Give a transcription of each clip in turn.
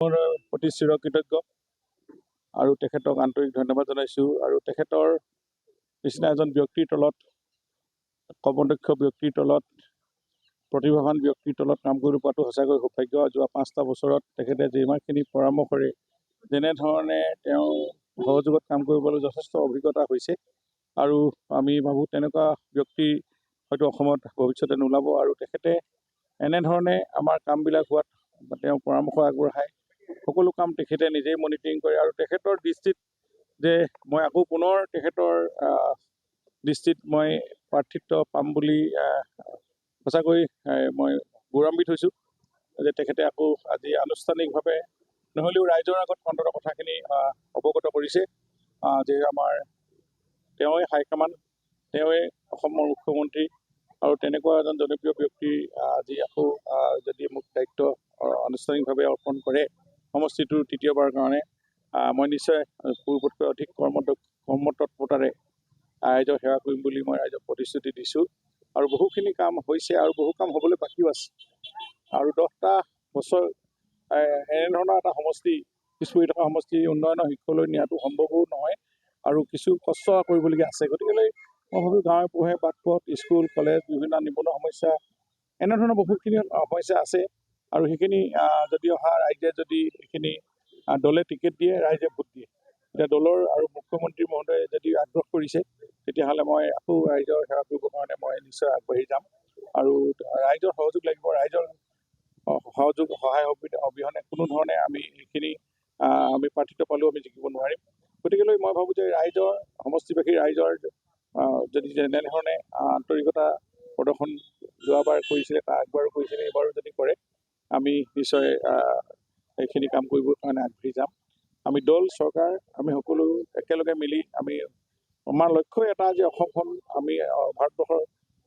প্ৰতি চিৰকৃতজ্ঞ আৰু তেখেতক আন্তৰিক ধন্যবাদ জনাইছোঁ। আৰু তেখেতৰ নিচিনা এজন ব্যক্তিৰ তলত, কৰ্মদক্ষ ব্যক্তিৰ তলত, প্ৰতিভাৱান ব্যক্তিৰ তলত কাম কৰিব পৰাটো সঁচাকৈ সৌভাগ্য। যোৱা 5টা বছৰত তেখেতে যিমানখিনি পৰামৰ্শৰে যেনেধৰণে তেওঁ সহযোগত কাম কৰিবলৈ যথেষ্ট অভিজ্ঞতা হৈছে, আৰু আমি ভাবোঁ তেনেকুৱা ব্যক্তি হয়তো অসমত ভৱিষ্যতে নোলাব। আৰু তেখেতে এনেধৰণে আমাৰ কামবিলাক হোৱাত তেওঁ পৰামৰ্শ আগবঢ়ায়। সকলো কাম তেখেতে নিজেই মনিটৰিং কৰে। আৰু তেখেতৰ দৃষ্টিত যে মই আকৌ পুনৰ তেখেতৰ দৃষ্টিত মই প্ৰাৰ্থিত্ব পাম বুলি সঁচাকৈ মই গৌৰৱান্বিত হৈছোঁ যে তেখেতে আকৌ আজি আনুষ্ঠানিকভাৱে নহ'লেও ৰাইজৰ আগত অন্তত কথাখিনি অৱগত কৰিছে যে আমাৰ তেওঁৱে হাইকমাণ্ড, তেওঁৱে অসমৰ মুখ্যমন্ত্ৰী, আৰু তেনেকুৱা এজন জনপ্ৰিয় ব্যক্তি আজি আকৌ যদি মোক দায়িত্ব আনুষ্ঠানিকভাৱে অৰ্পণ কৰে সমষ্টিটোৰ তৃতীয়বাৰৰ কাৰণে, মই নিশ্চয় পূৰ্বতকৈ অধিক কৰ্মতৎপৰতাৰে ৰাইজৰ সেৱা কৰিম বুলি মই ৰাইজক প্ৰতিশ্ৰুতি দিছোঁ। আৰু বহুখিনি কাম হৈছে আৰু বহু কাম হ'বলৈ বাকীও আছে। আৰু 10টা বছৰ এনেধৰণৰ এটা সমষ্টি, পিছ পৰি থকা সমষ্টি উন্নয়নৰ শিক্ষালৈ নিয়াটো সম্ভৱো নহয়, আৰু কিছু কষ্ট কৰিবলগীয়া আছে। গতিকেলৈ মই ভাবোঁ গাঁৱে পোহে বাট-পথ, স্কুল, কলেজ, বিভিন্ন নিবনুৱা সমস্যা, এনেধৰণৰ বহুতখিনি সমস্যা আছে। আৰু সেইখিনি যদি অহা ৰাইজে যদি এইখিনি দলে টিকেট দিয়ে, ৰাইজে ভোট দিয়ে, এতিয়া দলৰ আৰু মুখ্যমন্ত্ৰী মহোদয়ে যদি আগ্ৰহ কৰিছে, তেতিয়াহ'লে মই আকৌ ৰাইজৰ সেৱা কৰিবৰ কাৰণে মই নিশ্চয় আগবাঢ়ি যাম। আৰু ৰাইজৰ সহযোগ লাগিব। ৰাইজৰ সহযোগ সহায় অবিহনে কোনো ধৰণে আমি এইখিনি আমি প্ৰাৰ্থিত্ব পালেও আমি জিকিব নোৱাৰিম। গতিকেলৈ মই ভাবোঁ যে ৰাইজৰ সমষ্টিবাসী ৰাইজৰ যদি যেনেধৰণে আন্তৰিকতা প্ৰদৰ্শন যোৱাবাৰ কৰিছিলে, তাৰ আগবাৰো কৰিছিলে, এইবাৰো যদি কৰে, আমি নিশ্চয় এইখিনি কাম কৰিবৰ কাৰণে আগবাঢ়ি যাম। আমি দল, চৰকাৰ, আমি সকলো একেলগে মিলি আমাৰ লক্ষ্য এটা যে অসমখন আমি ভাৰতবৰ্ষৰ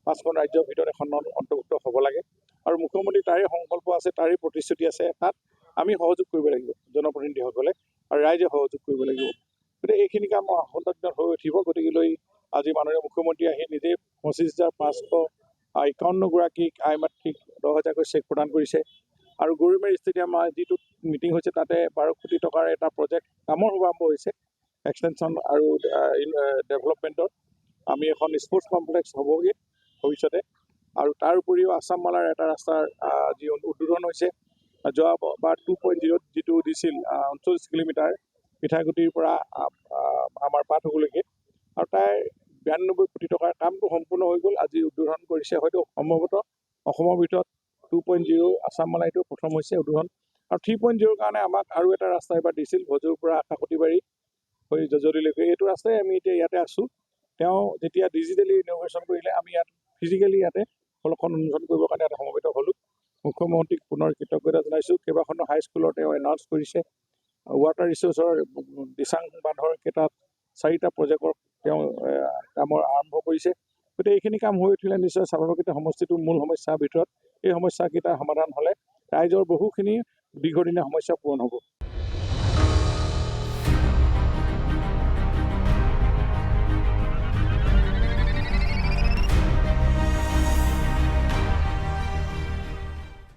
5খন ৰাজ্যৰ ভিতৰত এখন অন্তৰ্ভুক্ত হ'ব লাগে। আৰু মুখ্যমন্ত্ৰী তাৰে সংকল্প আছে, তাৰে প্ৰতিশ্ৰুতি আছে। তাত আমি সহযোগ কৰিব লাগিব, জনপ্ৰতিনিধিসকলে, আৰু ৰাইজে সহযোগ কৰিব লাগিব। গতিকে এইখিনি কাম সন্তত হৈ উঠিব। গতিকেলৈ আজি মাননীয় মুখ্যমন্ত্ৰী আহি নিজেই 25,551গৰাকীক আই মাতৃক 10,000কৈ চেক প্ৰদান কৰিছে। আৰু গৰৈমাৰী ষ্টেডিয়াম যিটো মিটিং হৈছে, তাতে 12 কোটি টকাৰ এটা প্ৰজেক্ট কামৰ শুভাৰম্ভ হৈছে, এক্সটেনশ্যন আৰু ডেভেলপমেণ্টৰ। আমি এখন স্পৰ্টছ কমপ্লেক্স হ'বগৈ ভৱিষ্যতে। আৰু তাৰ উপৰিও আছাম মালাৰ এটা ৰাস্তাৰ যি উদ্বোধন হৈছে, যোৱাবাৰ 2.0 যিটো দিছিল 39 কিলোমিটাৰ পিঠাগুটিৰ পৰা আমাৰ পাটহুলৈকে, আৰু তাৰ 92 কোটি টকাৰ কামটো সম্পূৰ্ণ হৈ গ'ল। আজি উদ্বোধন কৰিছে, হয়তো সম্ভৱতঃ অসমৰ ভিতৰত 2.0 আছাম মালা এইটো প্ৰথম হৈছে উদ্বোধন। আৰু 3.0 কাৰণে আমাক আৰু এটা ৰাস্তা এবাৰ দিছিল, ভজুৰ পৰা কাকতিবাৰী হৈ জজুৰিলৈকে। এইটো ৰাস্তাই আমি এতিয়া ইয়াতে আছোঁ। তেওঁ যেতিয়া ডিজিটেলি ইন'ভেশ্যন কৰিলে, আমি ইয়াত ফিজিকেলি ইয়াতে ফলকখন উন্মোচন কৰিবৰ কাৰণে ইয়াতে সমবেত হ'লোঁ। মুখ্যমন্ত্ৰীক পুনৰ কৃতজ্ঞতা জনাইছোঁ। কেইবাখনো হাইস্কুলৰ তেওঁ এনাউন্স কৰিছে। ৱাটাৰ ৰিচোৰ্চৰ দিচাং বান্ধৰ কেইটাত 4টা প্ৰজেক্টৰ তেওঁ কামৰ আৰম্ভ কৰিছে। গতিকে এইখিনি কাম হৈ উঠিলে নিশ্চয় স্বাভাৱিকতে সমষ্টিটোৰ মূল সমস্যাৰ ভিতৰত এই সমস্যাকেইটা সমাধান হ'লে ৰাইজৰ বহুখিনি দীৰ্ঘদিনীয়া সমস্যা পূৰণ হ'ব।